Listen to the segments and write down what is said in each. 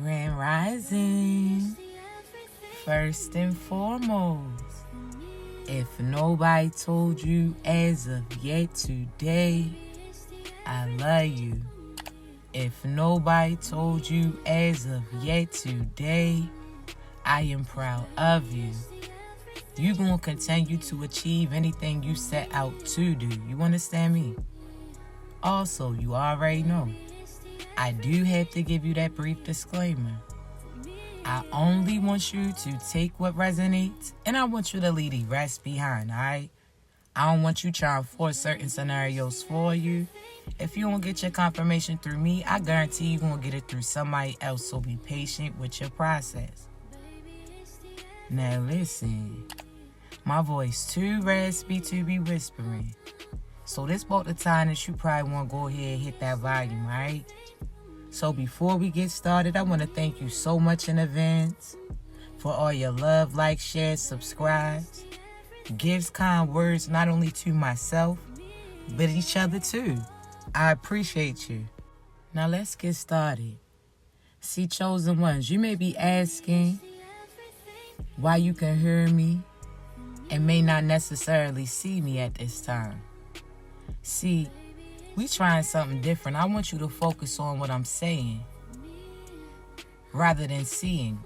Grand Rising. First and foremost, if nobody told you as of yet today, I love you. If nobody told you as of yet today, I am proud of you. You're going to continue to achieve anything you set out to do. You understand me? Also, you already know, I do have to give you that brief disclaimer. I only want you to take what resonates, and I want you to leave the rest behind, alright? I don't want you trying to force certain scenarios for you. If you don't get your confirmation through me, I guarantee you're going to get it through somebody else, so be patient with your process. Now listen, my voice too raspy to be whispering. So this about the time that you probably want to go ahead and hit that volume, alright? So before we get started, I want to thank you so much in advance for all your love, likes, shares, subscribes, gives, kind words, not only to myself, but each other too. I appreciate you. Now let's get started. See, chosen ones, you may be asking why you can hear me and may not necessarily see me at this time. See, we trying something different. I want you to focus on what I'm saying rather than seeing.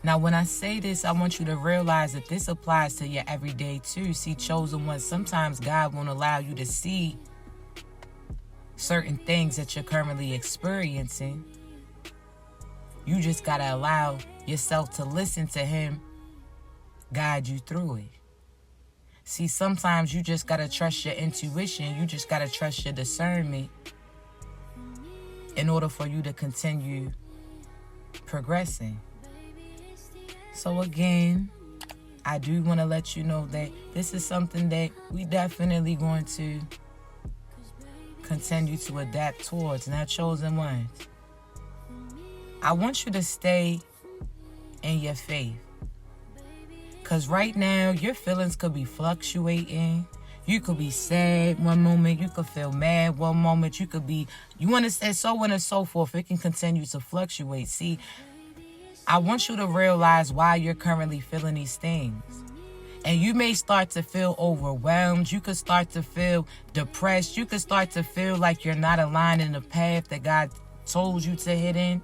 Now, when I say this, I want you to realize that this applies to your everyday too. See, chosen ones, sometimes God won't allow you to see certain things that you're currently experiencing. You just got to allow yourself to listen to Him guide you through it. See, sometimes you just got to trust your intuition. You just got to trust your discernment in order for you to continue progressing. So again, I do want to let you know that this is something that we definitely going to continue to adapt towards. Now, chosen ones, I want you to stay in your faith. Because right now, your feelings could be fluctuating. You could be sad one moment. You could feel mad one moment. You could be, you understand, so on and so forth. It can continue to fluctuate. See, I want you to realize why you're currently feeling these things. And you may start to feel overwhelmed. You could start to feel depressed. You could start to feel like you're not aligned in the path that God told you to hit in.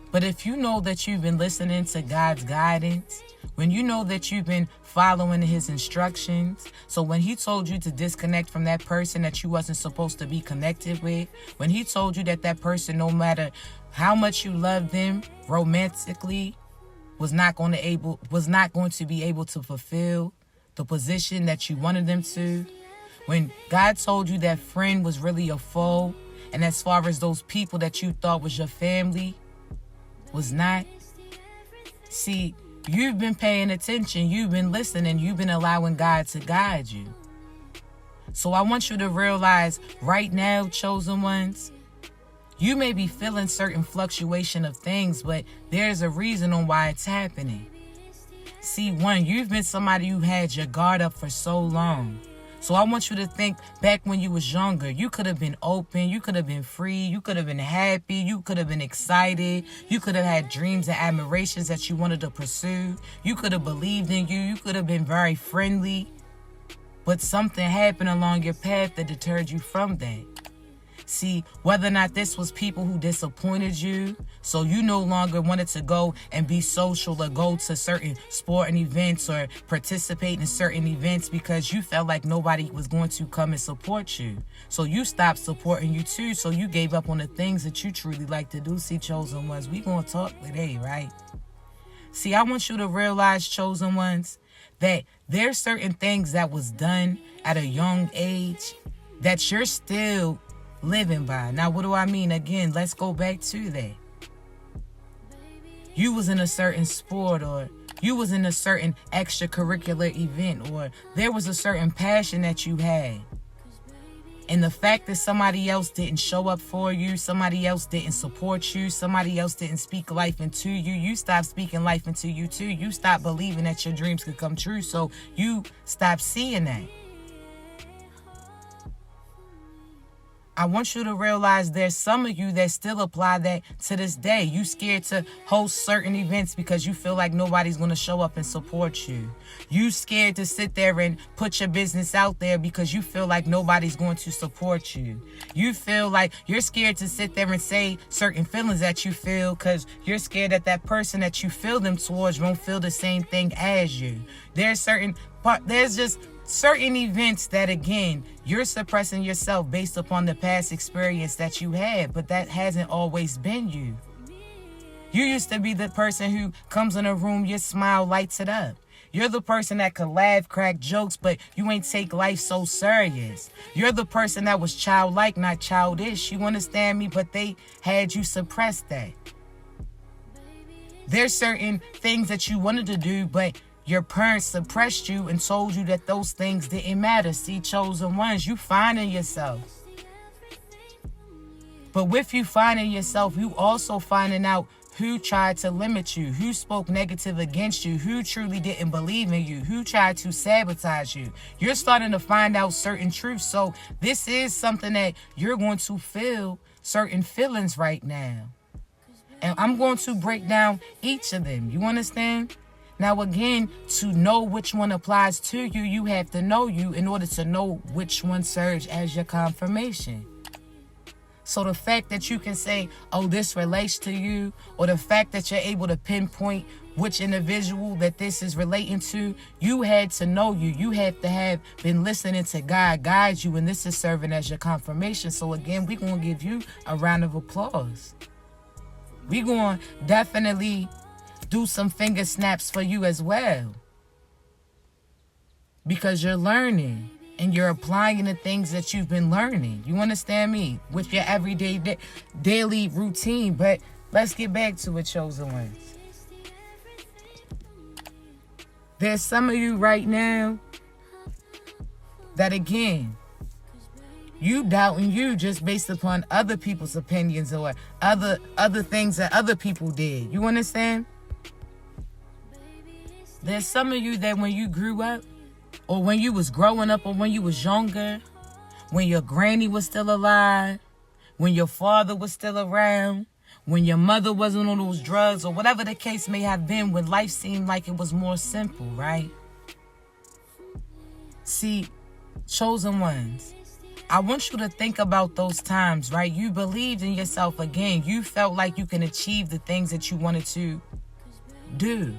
But if you know that you've been listening to God's guidance, when you know that you've been following His instructions, so when He told you to disconnect from that person that you wasn't supposed to be connected with, when He told you that that person, no matter how much you love them romantically, was not going to be able to fulfill the position that you wanted them to, when God told you that friend was really a foe, and as far as those people that you thought was your family, was not. See, you've been paying attention, you've been listening, you've been allowing God to guide you. So I want you to realize right now, chosen ones, you may be feeling certain fluctuation of things, but there's a reason on why it's happening. See, one, you've been somebody who had your guard up for so long. So I want you to think back when you was younger. You could have been open. You could have been free. You could have been happy. You could have been excited. You could have had dreams and admirations that you wanted to pursue. You could have believed in you. You could have been very friendly. But something happened along your path that deterred you from that. See, whether or not this was people who disappointed you, so you no longer wanted to go and be social or go to certain sporting events or participate in certain events because you felt like nobody was going to come and support you. So you stopped supporting you too, so you gave up on the things that you truly like to do. See, chosen ones, we gonna talk today, right? See, I want you to realize, chosen ones, that there's certain things that was done at a young age that you're still living by. Now, what do I mean? Again, let's go back to that. You was in a certain sport, or you was in a certain extracurricular event, or there was a certain passion that you had. And the fact that somebody else didn't show up for you, somebody else didn't support you, somebody else didn't speak life into you, you stopped speaking life into you too. You stopped believing that your dreams could come true, so you stopped seeing that. I want you to realize there's some of you that still apply that to this day. You scared to host certain events because you feel like nobody's going to show up and support you. You scared to sit there and put your business out there because you feel like nobody's going to support you. You feel like you're scared to sit there and say certain feelings that you feel because you're scared that that person that you feel them towards won't feel the same thing as you. There's just certain events that, again, you're suppressing yourself based upon the past experience that you had, but that hasn't always been you. You used to be the person who comes in a room, your smile lights it up. You're the person that could laugh, crack jokes, but you ain't take life so serious. You're the person that was childlike, not childish. You understand me? But they had you suppress that. There's certain things that you wanted to do, but your parents suppressed you and told you that those things didn't matter. See, chosen ones, you finding yourself. But with you finding yourself, you also finding out who tried to limit you, who spoke negative against you, who truly didn't believe in you, who tried to sabotage you. You're starting to find out certain truths. So this is something that you're going to feel certain feelings right now. And I'm going to break down each of them. You understand? Now, again, to know which one applies to you, you have to know you in order to know which one serves as your confirmation. So the fact that you can say, oh, this relates to you, or the fact that you're able to pinpoint which individual that this is relating to, you had to know you. You have to have been listening to God guide you, and this is serving as your confirmation. So again, we're going to give you a round of applause. We're going to definitely do some finger snaps for you as well. Because you're learning and you're applying the things that you've been learning. You understand me? With your everyday daily routine. But let's get back to it, chosen ones. There's some of you right now that, again, you doubting you just based upon other people's opinions or other things that other people did. You understand? There's some of you that when you grew up, or when you was growing up, or when you was younger, when your granny was still alive, when your father was still around, when your mother wasn't on those drugs, or whatever the case may have been, when life seemed like it was more simple, right? See, chosen ones, I want you to think about those times, right? You believed in yourself again. You felt like you can achieve the things that you wanted to do.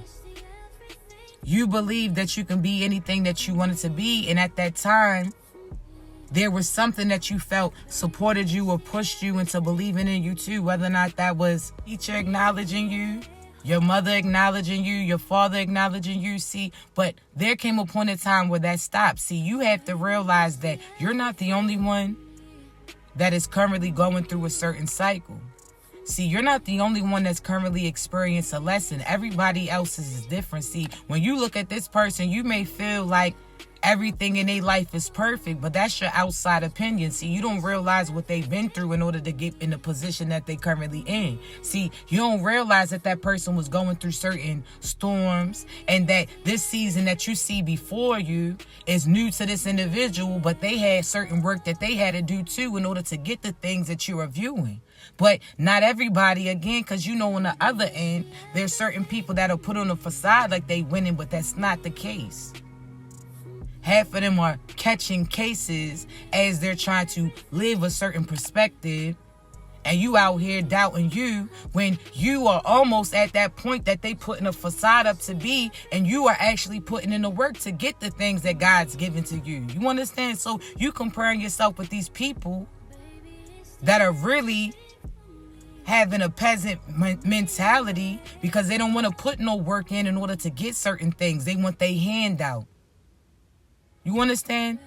You believe that you can be anything that you wanted to be. And at that time, there was something that you felt supported you or pushed you into believing in you too. Whether or not that was teacher acknowledging you, your mother acknowledging you, your father acknowledging you. See, but there came a point in time where that stopped. See, you have to realize that you're not the only one that is currently going through a certain cycle. See, you're not the only one that's currently experiencing a lesson. Everybody else's is different. See, when you look at this person, you may feel like everything in their life is perfect, but that's your outside opinion. See, you don't realize what they've been through in order to get in the position that they currently in. See, you don't realize that that person was going through certain storms, and that this season that you see before you is new to this individual, but they had certain work that they had to do too in order to get the things that you are viewing. But not everybody, again, because you know on the other end, there's certain people that'll put on a facade like they winning, but that's not the case. Half of them are catching cases as they're trying to live a certain perspective, and you out here doubting you when you are almost at that point that they putting a facade up to be, and you are actually putting in the work to get the things that God's given to you. You understand? So you comparing yourself with these people that are really having a peasant mentality because they don't want to put no work in order to get certain things. They want their handout. You understand?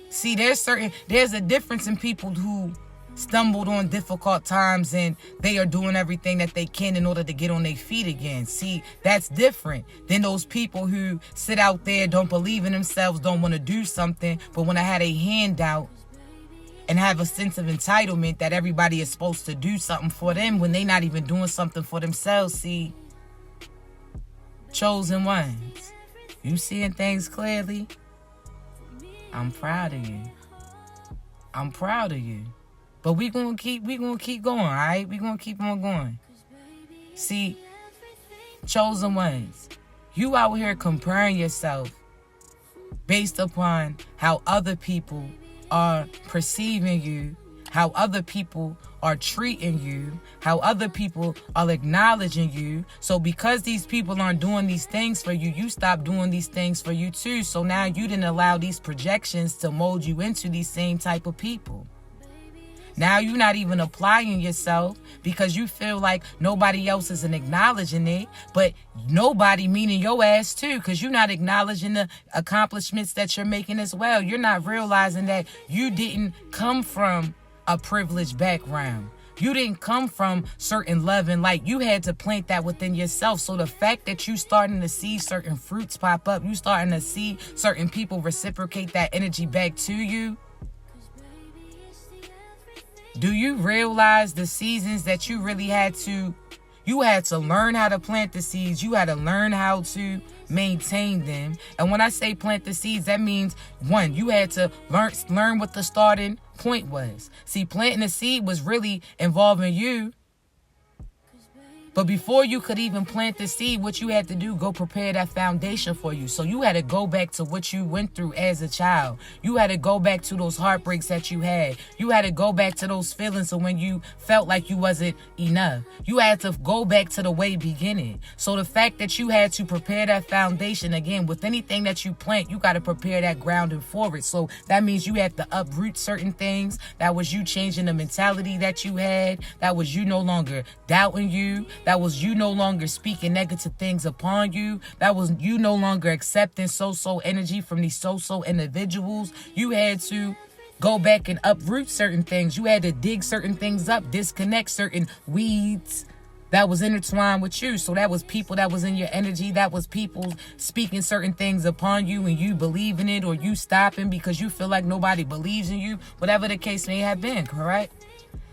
See, there's a difference in people who stumbled on difficult times and they are doing everything that they can in order to get on their feet again. See, that's different than those people who sit out there, don't believe in themselves, don't want to do something, but when I had a handout and have a sense of entitlement that everybody is supposed to do something for them when they're not even doing something for themselves. See, chosen ones, you seeing things clearly? I'm proud of you. I'm proud of you. But we gonna keep going, all right? We gonna keep on going. See, chosen ones, you out here comparing yourself based upon how other people are perceiving you, how other people are treating you, how other people are acknowledging you. So because these people aren't doing these things for you, you stop doing these things for you too. So now you didn't allow these projections to mold you into these same type of people. Now you're not even applying yourself because you feel like nobody else isn't acknowledging it. But nobody, meaning your ass too, because you're not acknowledging the accomplishments that you're making as well. You're not realizing that you didn't come from a privileged background. You didn't come from certain love and light. You had to plant that within yourself. So the fact that you starting to see certain fruits pop up, you starting to see certain people reciprocate that energy back to you. Do you realize the seasons that you really had to learn how to plant the seeds. You had to learn how to maintain them. And when I say plant the seeds, that means, one, you had to learn what the starting point was. See, planting a seed was really involving you. But before you could even plant the seed, what you had to do, go prepare that foundation for you. So you had to go back to what you went through as a child. You had to go back to those heartbreaks that you had. You had to go back to those feelings of when you felt like you wasn't enough. You had to go back to the way beginning. So the fact that you had to prepare that foundation, again, with anything that you plant, you got to prepare that grounding for it. So that means you had to uproot certain things. That was you changing the mentality that you had. That was you no longer doubting you. That was you no longer speaking negative things upon you. That was you no longer accepting so-so energy from these so-so individuals. You had to go back and uproot certain things. You had to dig certain things up, disconnect certain weeds that was intertwined with you. So that was people that was in your energy. That was people speaking certain things upon you and you believing it, or you stopping because you feel like nobody believes in you. Whatever the case may have been, correct?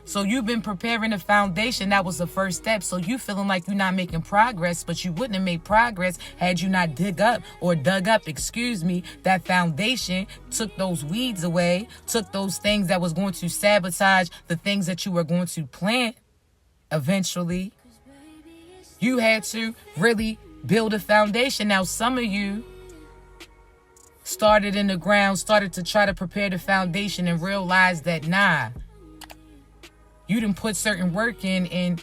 So you've been preparing the foundation. That was the first step. So you feeling like you're not making progress, but you wouldn't have made progress had you not dug up, that foundation, took those weeds away, took those things that was going to sabotage the things that you were going to plant eventually. You had to really build a foundation. Now, some of you started in the ground, started to try to prepare the foundation and realized that, nah, you didn't put certain work in and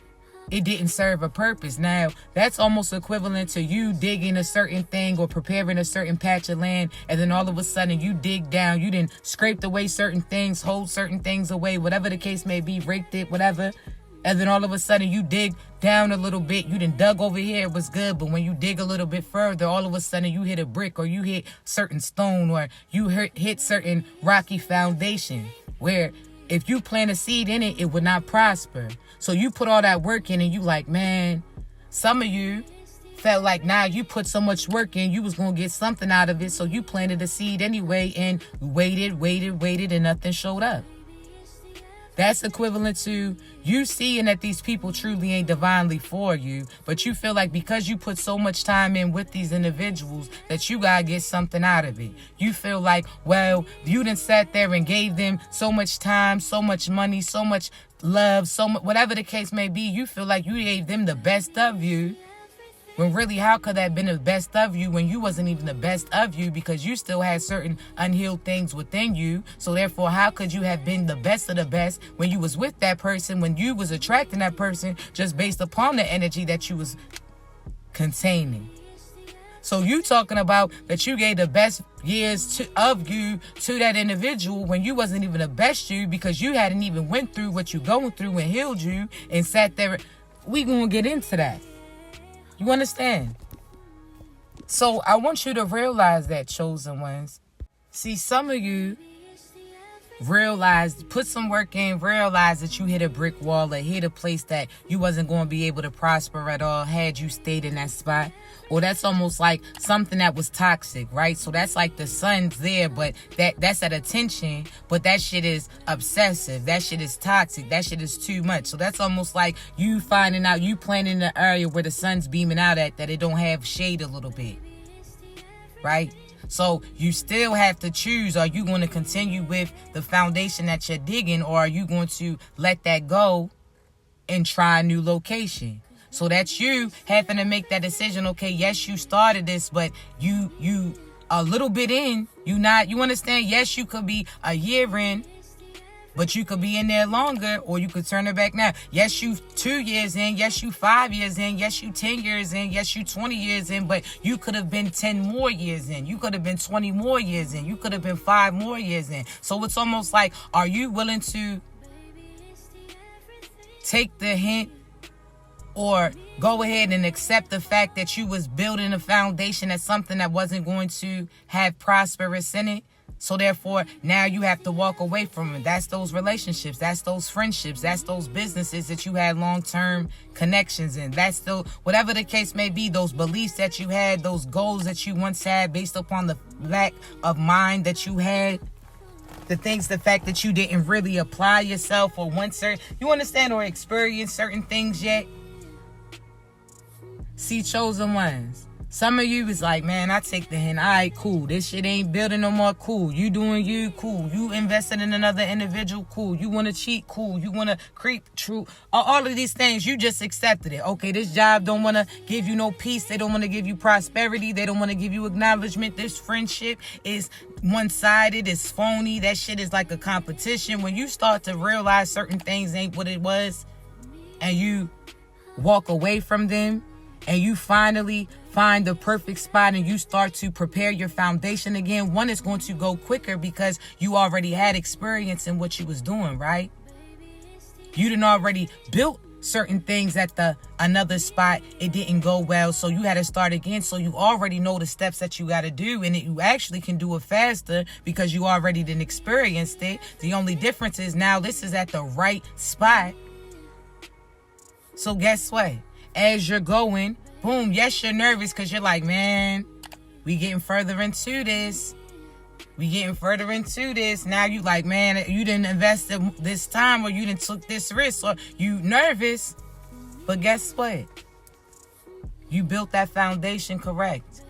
it didn't serve a purpose. Now, that's almost equivalent to you digging a certain thing or preparing a certain patch of land, and then all of a sudden you dig down, you didn't scrape away certain things, hold certain things away, whatever the case may be, raked it, whatever. And then all of a sudden you dig down a little bit. You done dug over here, it was good. But when you dig a little bit further, all of a sudden you hit a brick, or you hit certain stone, or you hit certain rocky foundation where if you plant a seed in it, it would not prosper. So you put all that work in and you like, man, some of you felt like, nah, you put so much work in, you was going to get something out of it. So you planted a seed anyway and waited, and nothing showed up. That's equivalent to you seeing that these people truly ain't divinely for you, but you feel like because you put so much time in with these individuals that you gotta get something out of it. You feel like, well, you done sat there and gave them so much time, so much money, so much love, so much, whatever the case may be, you feel like you gave them the best of you. When really, how could that have been the best of you when you wasn't even the best of you, because you still had certain unhealed things within you? So therefore, how could you have been the best of the best when you was with that person, when you was attracting that person just based upon the energy that you was containing? So you talking about that you gave the best years of you to that individual when you wasn't even the best you, because you hadn't even went through what you going through and healed you and sat there. We gonna get into that. You understand? So I want you to realize that, chosen ones. See, some of you put some work in, realize that you hit a brick wall or hit a place that you wasn't going to be able to prosper at all had you stayed in that spot. Or that's almost like something that was toxic, right? So that's like the sun's there, but that's at attention, but that shit is obsessive. That shit is toxic. That shit is too much. So that's almost like you finding out you planting in an area where the sun's beaming out at, that it don't have shade a little bit, right? So you still have to choose. Are you going to continue with the foundation that you're digging, or are you going to let that go and try a new location? So that's you having to make that decision. Okay, yes, you started this, but you a little bit in, you understand? Yes, you could be a year in, but you could be in there longer, or you could turn it back now. Yes, you 2 years in. Yes, you 5 years in. Yes, you 10 years in. Yes, you 20 years in. But you could have been 10 more years in. You could have been 20 more years in. You could have been 5 more years in. So it's almost like, are you willing to take the hint or go ahead and accept the fact that you was building a foundation as something that wasn't going to have prosperous in it? So therefore, now you have to walk away from it. That's those relationships. That's those friendships. That's those businesses that you had long-term connections in. That's the, whatever the case may be, those beliefs that you had, those goals that you once had based upon the lack of mind that you had. The fact that you didn't really apply yourself or want certain, you understand, or experience certain things yet. See, chosen ones. Some of you is like, man, I take the hint. All right, cool. This shit ain't building no more. Cool. You doing you. Cool. You invested in another individual. Cool. You want to cheat. Cool. You want to creep. True. All of these things, you just accepted it. Okay, this job don't want to give you no peace. They don't want to give you prosperity. They don't want to give you acknowledgement. This friendship is one-sided. It's phony. That shit is like a competition. When you start to realize certain things ain't what it was, and you walk away from them, and you finally find the perfect spot and you start to prepare your foundation again, one is going to go quicker because you already had experience in what you was doing, right? You done already built certain things at another spot. It didn't go well, so you had to start again. So you already know the steps that you got to do, and you actually can do it faster because you already done experienced it. The only difference is now this is at the right spot. So guess what? As you're going, boom, yes, you're nervous because you're like, man, we getting further into this. Now you like, man, you didn't invest this time, or you didn't took this risk, or you nervous. But guess what? You built that foundation correct.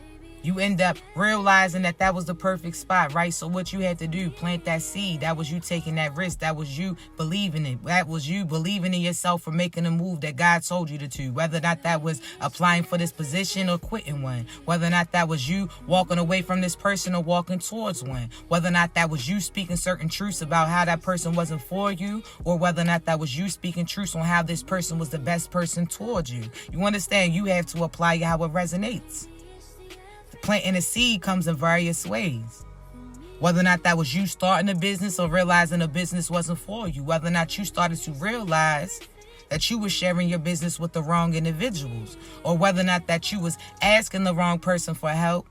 You end up realizing that was the perfect spot, right? So what you had to do, plant that seed. That was you taking that risk. That was you believing it. That was you believing in yourself for making a move that God told you to do. Whether or not that was applying for this position or quitting one. Whether or not that was you walking away from this person or walking towards one. Whether or not that was you speaking certain truths about how that person wasn't for you, or whether or not that was you speaking truths on how this person was the best person towards you. You understand? You have to apply how it resonates. Planting a seed comes in various ways. Whether or not that was you starting a business or realizing a business wasn't for you. Whether or not you started to realize that you were sharing your business with the wrong individuals. Or whether or not that you was asking the wrong person for help.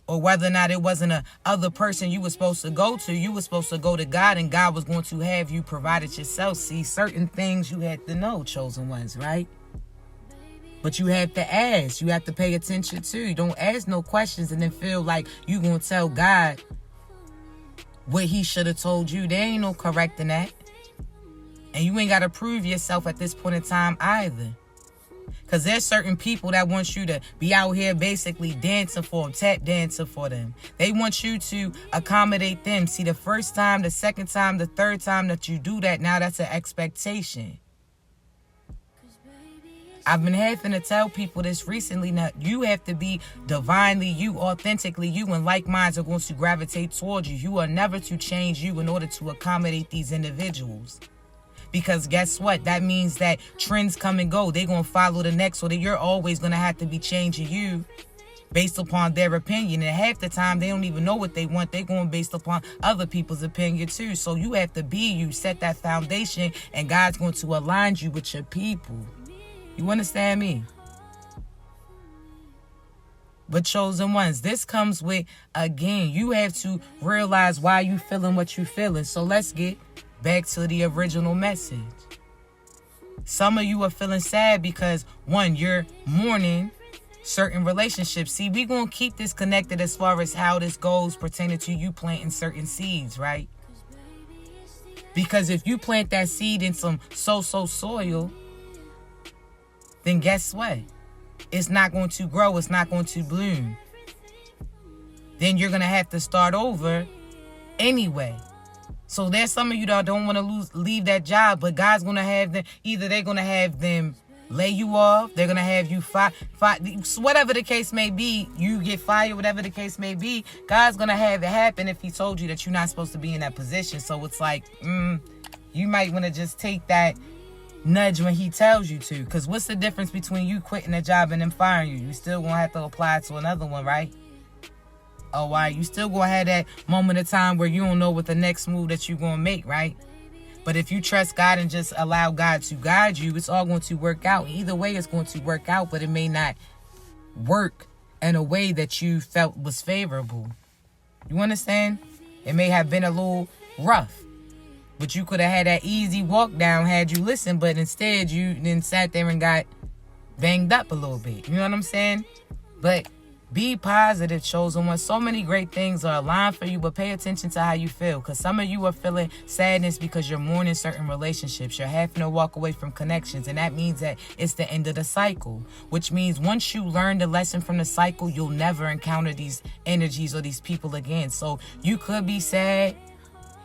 Or whether or not it wasn't a other person you were supposed to go to. You were supposed to go to God, and God was going to have you provide it yourself. See, certain things you had to know, chosen ones, right? But you have to ask. You have to pay attention too. You don't ask no questions and then feel like you going to tell God what he should have told you. There ain't no correcting that. And you ain't got to prove yourself at this point in time either. Because there's certain people that want you to be out here basically dancing for them, tap dancing for them. They want you to accommodate them. See, the first time, the second time, the third time that you do that, now that's an expectation. I've been having to tell people this recently. Now, you have to be divinely you, authentically you, and like minds are going to gravitate towards you. You are never to change you in order to accommodate these individuals. Because guess what? That means that trends come and go. They're going to follow the next, so that you're always going to have to be changing you based upon their opinion. And half the time, they don't even know what they want. They're going based upon other people's opinion too. So you have to be you, set that foundation, and God's going to align you with your people. You understand me? But chosen ones, this comes with, again, you have to realize why you feeling what you feeling. So let's get back to the original message. Some of you are feeling sad because, one, you're mourning certain relationships. See, we're going to keep this connected as far as how this goes pertaining to you planting certain seeds, right? Because if you plant that seed in some so-so soil, then guess what? It's not going to grow. It's not going to bloom. then you're going to have to start over anyway. So there's some of you that don't want to leave that job, but God's going to have them, either they're going to have them lay you off, they're going to have you fired, whatever the case may be, you get fired, whatever the case may be, God's going to have it happen if he told you that you're not supposed to be in that position. So it's like, you might want to just take that nudge when he tells you to. Because what's the difference between you quitting a job and them firing you? You still going to have to apply to another one, right? Oh, why? You still going to have that moment of time where you don't know what the next move that you're going to make, right? But if you trust God and just allow God to guide you, it's all going to work out. Either way, it's going to work out, but it may not work in a way that you felt was favorable. You understand? It may have been a little rough, but you could have had that easy walk down had you listened, but instead you then sat there and got banged up a little bit. You know what I'm saying? But be positive, chosen one. So many great things are aligned for you, but pay attention to how you feel. Because some of you are feeling sadness because you're mourning certain relationships. You're having to walk away from connections. And that means that it's the end of the cycle. Which means once you learn the lesson from the cycle, you'll never encounter these energies or these people again. So you could be sad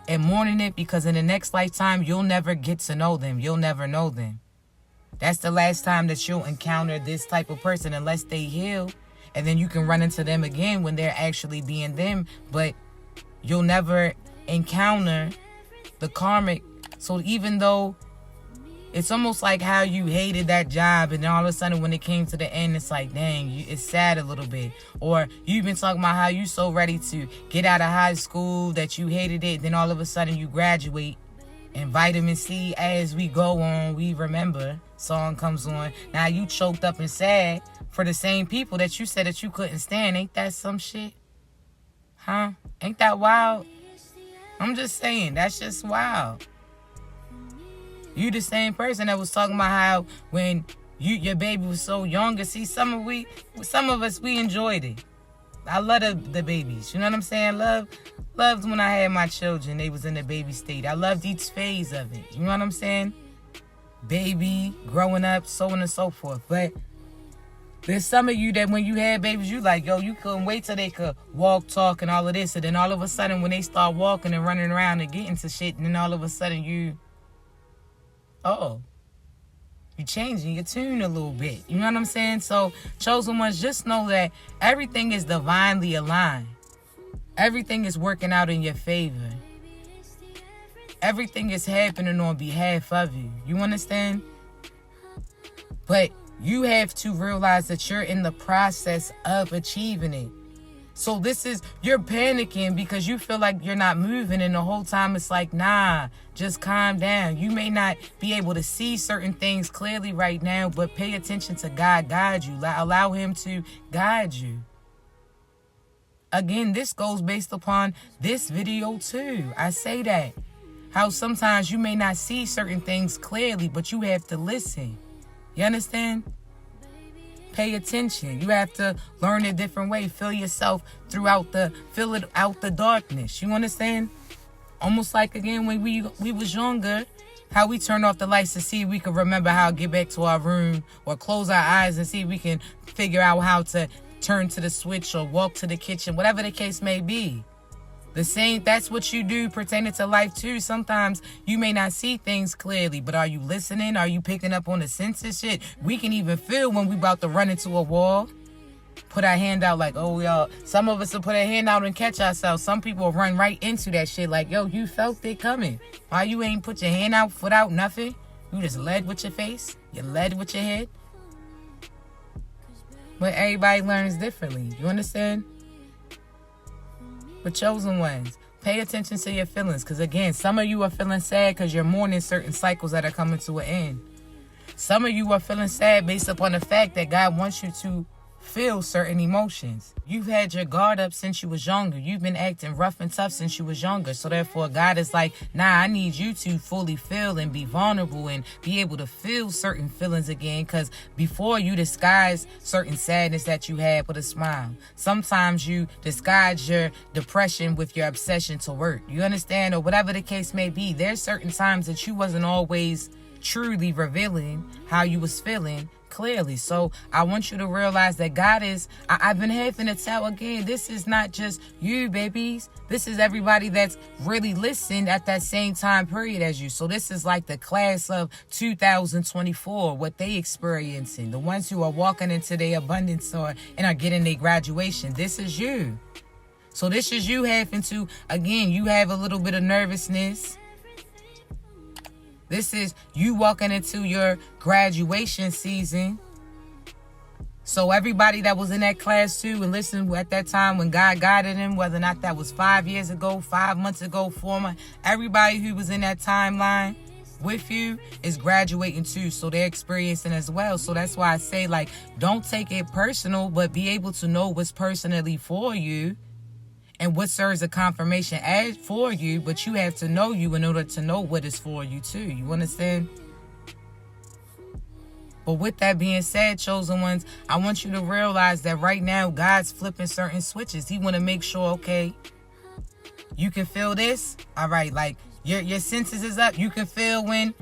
and mourning it because in the next lifetime, you'll never get to know them. You'll never know them. That's the last time that you'll encounter this type of person unless they heal. And then you can run into them again when they're actually being them. But you'll never encounter the karmic. So even though it's almost like how you hated that job and then all of a sudden when it came to the end, it's like, dang, it's sad a little bit. Or you've been talking about how you so ready to get out of high school that you hated it. Then all of a sudden you graduate. And vitamin C, as we go on, we remember, song comes on. Now you choked up and sad for the same people that you said that you couldn't stand. Ain't that some shit? Huh? Ain't that wild? I'm just saying, that's just wild. You the same person that was talking about how when your baby was so younger. See, some of us, we enjoyed it. I love the babies. You know what I'm saying? Loved when I had my children. They was in the baby state. I loved each phase of it. You know what I'm saying? Baby, growing up, so on and so forth. But there's some of you that when you had babies, you like, yo, you couldn't wait till they could walk, talk, and all of this. And then all of a sudden, when they start walking and running around and getting to shit, and then all of a sudden you're changing your tune a little bit. You know what I'm saying? So, chosen ones, just know that everything is divinely aligned. Everything is working out in your favor. Everything is happening on behalf of you. You understand? But you have to realize that you're in the process of achieving it. So you're panicking because you feel like you're not moving, and the whole time it's like, nah, just calm down. You may not be able to see certain things clearly right now, but pay attention to God guide you. Allow him to guide you. Again, this goes based upon this video too. I say that. How sometimes you may not see certain things clearly, but you have to listen. You understand? Pay attention. You have to learn a different way. Feel yourself feel it out the darkness. You understand? Almost like, again, when we was younger, how we turn off the lights to see if we can remember how to get back to our room, or close our eyes and see if we can figure out how to turn to the switch or walk to the kitchen, whatever the case may be. That's what you do pertaining to life too. Sometimes you may not see things clearly, but are you listening? Are you picking up on the senses? Shit, we can even feel when we about to run into a wall. Put our hand out like, oh, y'all. Some of us will put our hand out and catch ourselves. Some people will run right into that shit like, yo, you felt it coming. Why you ain't put your hand out, foot out, nothing? You just led with your face. You led with your head. But everybody learns differently. You understand? But chosen ones, pay attention to your feelings. Because again, some of you are feeling sad because you're mourning certain cycles that are coming to an end. Some of you are feeling sad based upon the fact that God wants you to feel certain emotions. You've had your guard up since you was younger. You've been acting rough and tough since you was younger. So therefore, God is like, nah, I need you to fully feel and be vulnerable and be able to feel certain feelings again. Because before, you disguise certain sadness that you had with a smile. Sometimes you disguise your depression with your obsession to work. You understand? Or whatever the case may be. There's certain times that you wasn't always truly revealing how you was feeling, clearly. So I want you to realize that God is, I've been having to tell again, this is not just you, babies. This is everybody that's really listened at that same time period as you. So this is like the class of 2024, what they experiencing. The ones who are walking into their abundance and are getting their graduation. This is you. So this is you having to, again, you have a little bit of nervousness. This is you walking into your graduation season. So everybody that was in that class too and listened at that time when God guided him, whether or not that was 5 years ago, 5 months ago, 4 months, everybody who was in that timeline with you is graduating too. So they're experiencing as well. So that's why I say, like, don't take it personal, but be able to know what's personally for you and what serves a confirmation as for you. But you have to know you in order to know what is for you too. You understand? But with that being said, chosen ones, I want you to realize that right now, God's flipping certain switches. He want to make sure, okay, you can feel this. All right, like your senses is up. You can feel when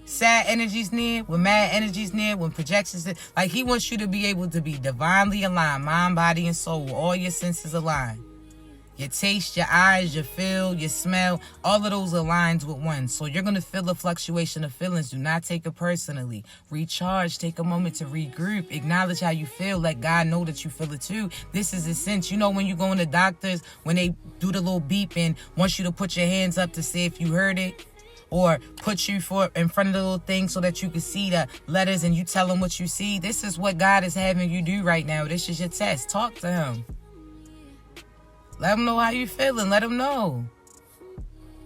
sad energy's near, when mad energy's near, when projections, like he wants you to be able to be divinely aligned, mind, body, and soul, with all your senses aligned. Your taste, your eyes, your feel, your smell, all of those aligns with one. So you're going to feel the fluctuation of feelings. Do not take it personally. Recharge. Take a moment to regroup. Acknowledge how you feel. Let God know that you feel it too. This is a sense. You know when you go in the doctors, when they do the little beep and want you to put your hands up to see if you heard it? Or put you in front of the little thing so that you can see the letters and you tell them what you see? This is what God is having you do right now. This is your test. Talk to him. Let him know how you feeling. Let him know.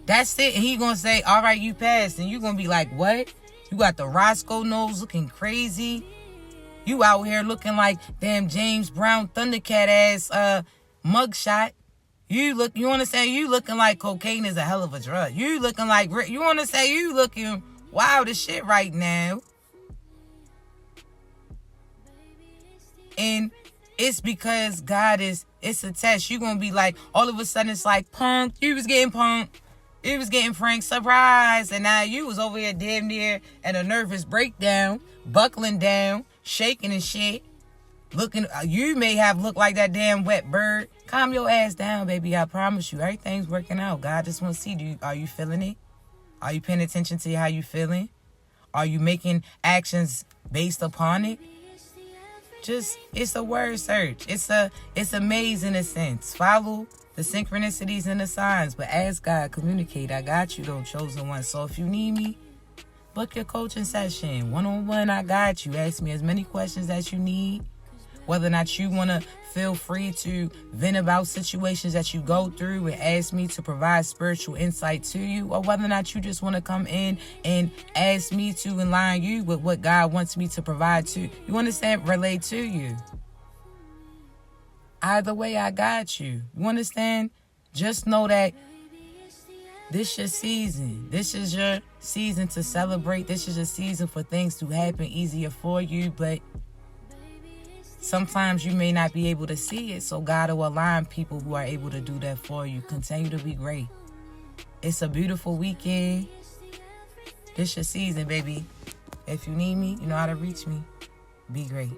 That's it. And he going to say, all right, you passed. And you going to be like, what? You got the Roscoe nose looking crazy. You out here looking like damn James Brown Thundercat ass mugshot. You want to say you looking like cocaine is a hell of a drug. You looking like, you want to say you looking wild as shit right now. And it's because God is, it's a test. You're going to be like, all of a sudden it's like, punked. You was getting punked. You was getting pranked. Surprise. And now you was over here damn near at a nervous breakdown, buckling down, shaking and shit. Looking, you may have looked like that damn wet bird. Calm your ass down, baby. I promise you, everything's working out. God just want to see, are you feeling it? Are you paying attention to how you feeling? Are you making actions based upon it? Just, it's a word search. It's amazing in a sense. Follow the synchronicities and the signs, but ask God, communicate. I got you though, chosen one. So if you need me, book your coaching session. One-on-one, I got you. Ask me as many questions as you need. Whether or not you want to feel free to vent about situations that you go through and ask me to provide spiritual insight to you, or whether or not you just want to come in and ask me to align you with what God wants me to provide to you. Understand? Relate to you. Either way, I got you. You understand? Just know that this is your season. This is your season to celebrate. This is your season for things to happen easier for you, but sometimes you may not be able to see it, so God will align people who are able to do that for you. Continue to be great. It's a beautiful weekend. This your season, baby. If you need me, you know how to reach me. Be great.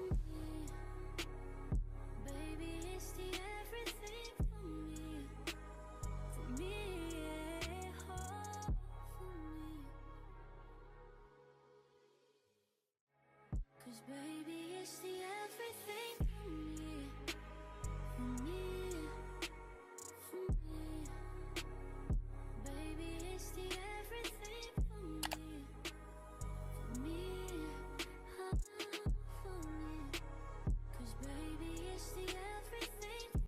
It's the